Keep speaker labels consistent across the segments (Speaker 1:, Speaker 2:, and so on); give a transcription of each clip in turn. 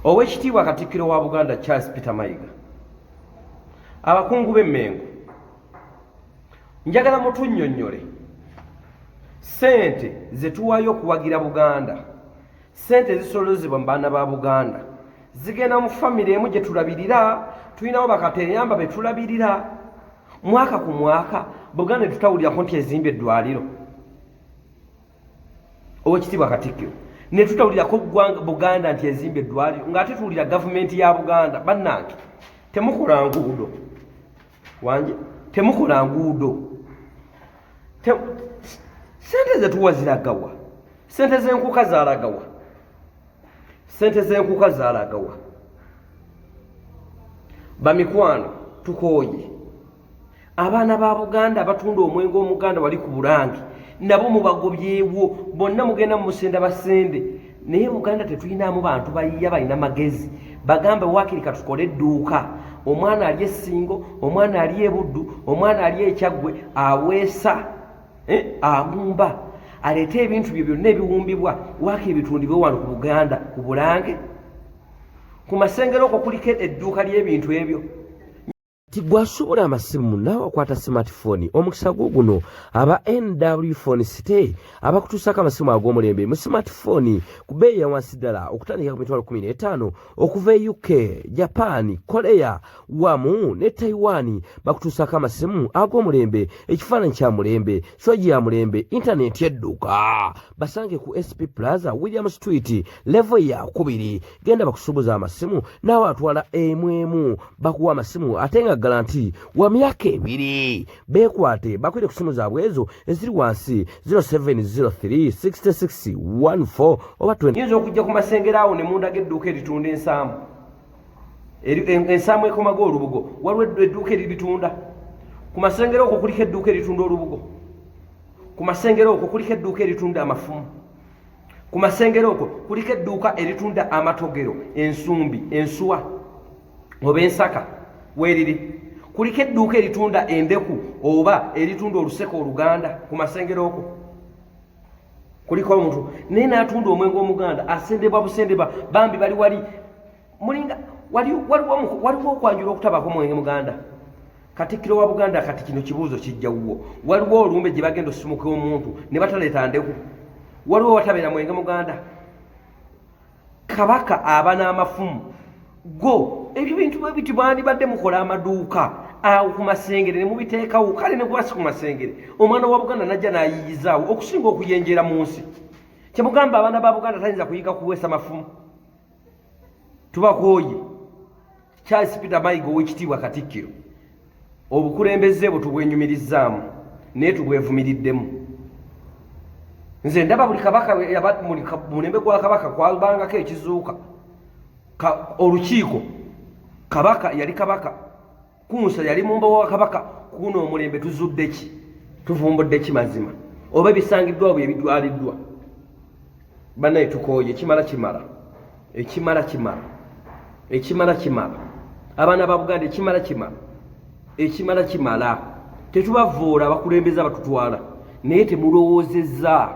Speaker 1: Owekitiibwa Katikkiro wa Buganda Charles Peter Mayiga, abakungu b'Emmengo, njagala mutunnyonnyole ssente ze tuwaayo okuwagira Buganda, ssente zisolozebwa mu baana ba Buganda zigenda mu famire emu gye tulabirira, tulinawo bakateeyamba be tulabirira mwaka ku mwaka. Buganda tutawulirako nti ezimba eddwaliro, Owekitiibwa Katikkiro, ne tutawulirako Buganda nti ezimba eddwaliro, ng'ate tuwulira gavumenti ya Buganda. Bannange, temukola nguudo wanje, temukola nguudo. Sente ze tuwa ziragawa, sente z'enkuka zaalagawa, sente z'enkuka zaalagawa. Bamikwano tukooye abaana ba Buganda abatunda omwenge omuganda wali ku Bulange, nabo mubagobyewo, bonna mugenda mumusenda basende. Naye Buganda tetulinamu bantu bayiya balina magezi bagambe waakiri katukole edduuka, omwana ali Essingo, omwana ali e Buddu, omwana ali e Kyaggwe, aweesa agumba, aleete ebintu byo byonna ebiwumbibwa waakiri bitundibwe wano ku Buganda ku Bulange. Ku masengero okwo kuliko edduuka ly'ebintu ebyo. Tigwasobola amasimu naawe akwata smartphone, omukisa guno aba NW Phone City abakutuusako amasimu ag'omulembe mu smartphone ku bbeeyi ya wansi ddala okutandika ku mitwalo 15 okuva e UK, Japan, Korea wamu ne Taiwan. Bakutuusako amasimu ag'omulembe, ekifaananyi kya mulembe, soji ya mulembe, intaneti edduka. Basange ku SP Plaza, William Street, level ya 2. Genda bakusuubuza amasimu naawe atwala emu bakuwa amasimu ate nga garanti wa myaka 2. Bekwate bakwire ku simu zaabwe ezo eziri wansi 07036614 oba 20. Yinza okujja ku masengero awo ne mundaga edduuka eritunda ensaamu, ensaamu ekomaga olubugo, waliwo edduuka eribitunda. Ku masengero okwo kuliko edduuka eritunda olubugo, ku masengero okwo kuliko edduuka eritunda amafumu, ku masengero okwo kuliko edduuka eritunda amatogero, ensumbi, ensuwa oba ensaka weeriri. Kuliko edduuka eritunda endeku oba eritunda oluseko oluganda. Ku masengero okwo kuliko omuntu naye n'atunda omwenge omuganda asendebwa busendebwa, bambi bali wali mulinga waliwo okwanjula okutabako omwenge muganda. Katikkiro wa Buganda kati kino kibuuzo kijjawuwo, waliwo olumbe gye bagenda osumuka omuntu ne bataleeta ndeku, waliwo watabeera mwenge muganda. Kabaka aba n'amafumu go ebyo bintu bwe biti bandibadde mukola amaduuka awo ku masengere ne mubiteekawo, kale ne gwasi ku masengere omwana wa Buganda najja n'ayiyizaawo okusinga okuyenjera mu nsi. Kyemugamba abaana ba Buganda tayinza kuyiga kuweesa mafumu. Tubakooye Charles Peter Mayiga Owekitiibwa Katikkiro, obukulembeze bwe tubwenyumirizzaamu naye tubwevumiriddemu. Nze ndaba buli kabaka mulembe gwa kabaka kwabangako ekizuuka. Olukiiko kabaka yali kabaka, Kunsa yali mumba wa kabaka, kuno omulembe tuzudde ki, tuvumbudde ki mazima oba bisangiddwa bwe ebidwaliddwa. Bannaye tukooye ekimala kimala, ekimala kimala, ekimala kimala. Abaana ba Buganda ekimala kimala, ekimala kimala. Tetubavoola abakulembeza batutwala naye temulowoozezza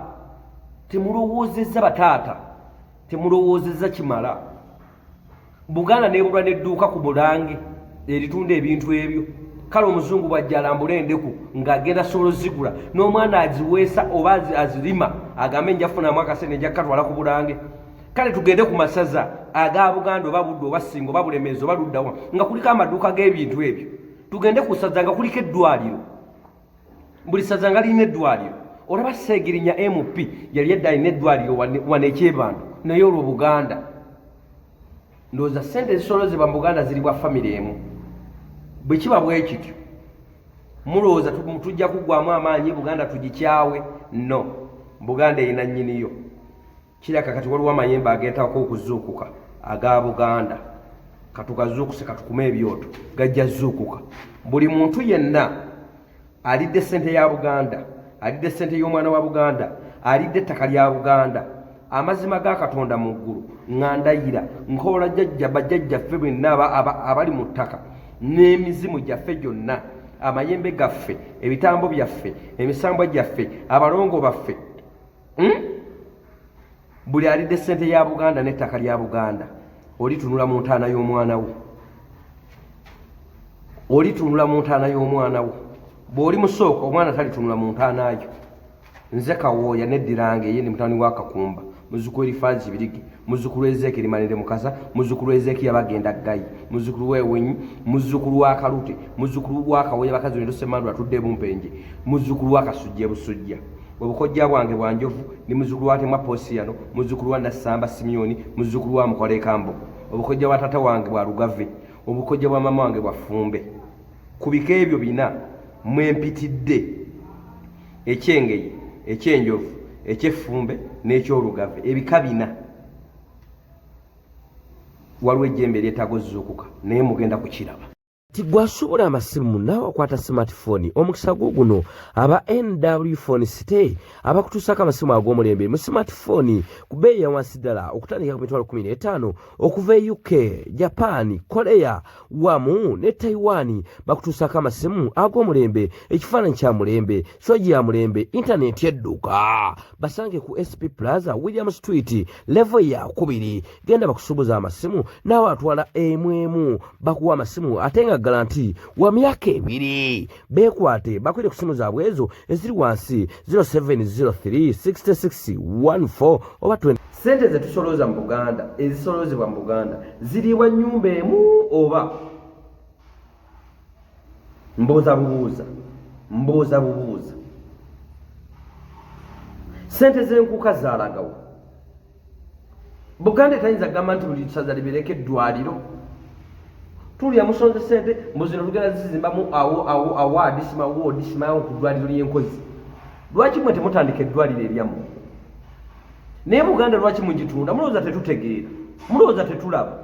Speaker 1: bataata, temulowoozezza kimala. Buganda nebulwa n'edduuka ku Bulange eritunda ebintu ebyo. Kale omuzungu bw'ajja alambula endeku ng'agenda solo zigula n'omwana aziweesa oba azirima agambe njafunamu akasente nja katwala ku Bulange. Kale tugende ku masaza aga Buganda oba Buddu oba Ssingo oba Bulemeezi oba Luddawa nga kuliko amaduuka g'ebintu ebyo. Tugende ku ssaza nga kuliko eddwaliro, buli ssaza nga lirina eddwaliro. Olaba Seegirinya MP yali edda alina eddwaliro wano ekyebando, naye olwo Buganda ndowooza ssente ezisolozebwa mu Buganda ziri bwa famire emu. Bwe kiba bwe kityo mulowooza tujja kuggwamu amaanyi Buganda tugikyawe? No, Buganda erina nnyiniyo. Kiraka kati waliwo amayembe agentako okuzuukuka aga Buganda. Katugazuukuse katukume ebyoto gajja zuukuka. Buli muntu yenna alidde ssente ya Buganda, alidde ssente y'omwana wa Buganda, alidde ettaka lya Buganda. Amazima ga Katonda mu ggulu ngandayira nkola jjajja bajjajjaffe bwenna abali mu ttaka n'emizimu gyaffe gyonna, amayembe gaffe, ebitambo byaffe, emisambwa gyaffe, abalongo baffe, buli alidde ssente ya Buganda n'ettaka lya Buganda olitunula mu ntaana y'omwana wo, olitunula mu ntaana y'omwana wo. Bw'oli musooka omwana talitunula mu ntaana yo. Nze Kawooya neddirange ye ndi mutani wa Kakumba, muzzukulu Erifaazi Birigi, muzzukulu Ezeeki Limanire Mukasa, muzzukulu Ezeeki Yabagenda Gayi, muzzukulu w'Ewenyi, muzzukulu wa Kalute, muzzukulu wa Kawooya bakazi ndo Semandwa atudde Bumpenje, muzzukulu wa Kasujja Busujja. Obukojja bwange bwa Njovu ni muzzukulu wa Temwa Posiyano, muzzukulu wa Nassamba Simyoni, muzzukulu wa Mukole Kambo. Obukojja bwa tata wange bwa Lugave, obukojja bwa mama wange bwa Fumbe. Ku bika ebyo bina mwempitidde ekyengeye, ekyenjovu, ekyeffumbe n'ekyolugave, ebika bina. Waliwo ejjembe eryetagozzuukuka naye mugenda kukiraba. Tigwasobola amasimu naawe akwata smartphone omukisa guno aba NW Phone City abakutuusako amasimu ag'omulembe mu smartphone ku bbeeyi ya wansi ddala okutandika ku mitwalo 15 okuva e UK, Japan, Korea wamu ne Taiwan. Bakutuusako amasimu ag'omulembe, ekifaananyi kya mulembe, soji ya mulembe, intaneti edduka. Basange ku SP Plaza William Street level ya 2. Genda bakusuubuza amasimu naawe atwala emu bakuwa amasimu ate nga garanti wa myaka 2. Bekwate bakwire ku simu zaabwe ezo eziri wansi 07036614 oba 20. Sente ze tusolooza mu Buganda, ezisoloozebwa mu Buganda ziriwa nnyumba emu oba mbooza bubuuza. Sente z'enkuuka zaalagawo. Buganda etayinza gamba nti buli saza libereka eddwaliro. Tulya musonze sente mbuzino tugenda zizimbamu award simawo ku ddwaliro ly'enkozi. Lwaki mwe temutandika eddwaliro eryammwe? Naye Buganda lwaki mugitunda? Mulowooza tetutegeera, mulowooza tetulaba.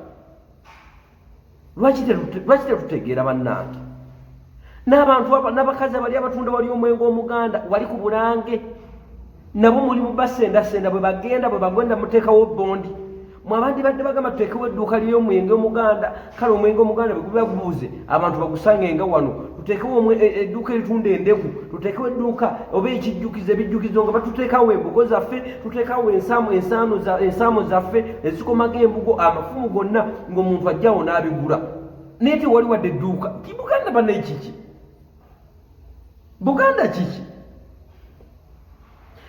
Speaker 1: Lwaki tetutegeera bannange? N'abantu n'abakazi abali abatunda wali omwenge omuganda wali ku Bulange nabo muli mu basendasenda bwe bagenda muteekawo bondi. Mwabandi badde bagamba tuteekewo edduuka ly'omwenge omuganda, kale omwenge omuganda bwe gubuuze abantu bagusange nga wano, tuteekewo edduuka eritunda endeku, tuteekewo edduuka oba ebijjukizo nga batuteekawo embugo zaffe, tuteekawo ensaamu zaffe ezikomaga embugo, amafumu gonna ng'omuntu ajjawo n'abigula. Naye tewali wadde edduuka. Buganda bannaye kiki? Buganda kiki?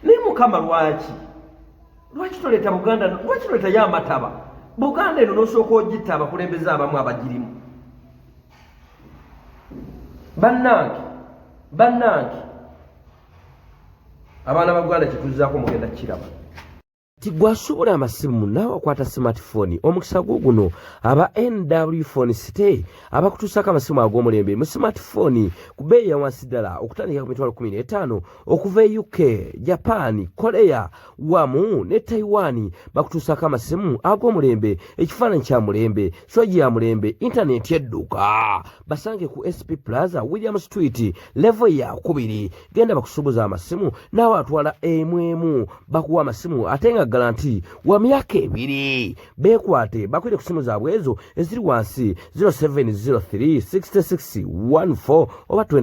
Speaker 1: Naye Mukama lwaki toleeta Buganda, lwaki toleeta y'amataba? Buganda eno n'osooka ogitta abakulembeze abamu abagirimu. Bannange abaana ba Buganda kituzzaako mugenda kiraba. Tigwasobola amasimu naawe akwata smartphone omukisa guno aba NW Phone City abakutuusako amasimu ag'omulembe mu smartphone ku bbeeyi ya wansi ddala okutandika ku mitwalo 15 okuva e UK, Japan, Korea wamu ne Taiwan. Bakutuusako amasimu ag'omulembe, ekifaananyi kya mulembe, soji ya mulembe, intaneti edduka. Basange ku SP Plaza William Street level ya 2. Genda bakusuubuza amasimu naawe atwala emu bakuwa amasimu ate nga garanti wa myaka 2. Bekwate bakwire ku simu zaabwe ezo eziri wansi 07036614 oba 20.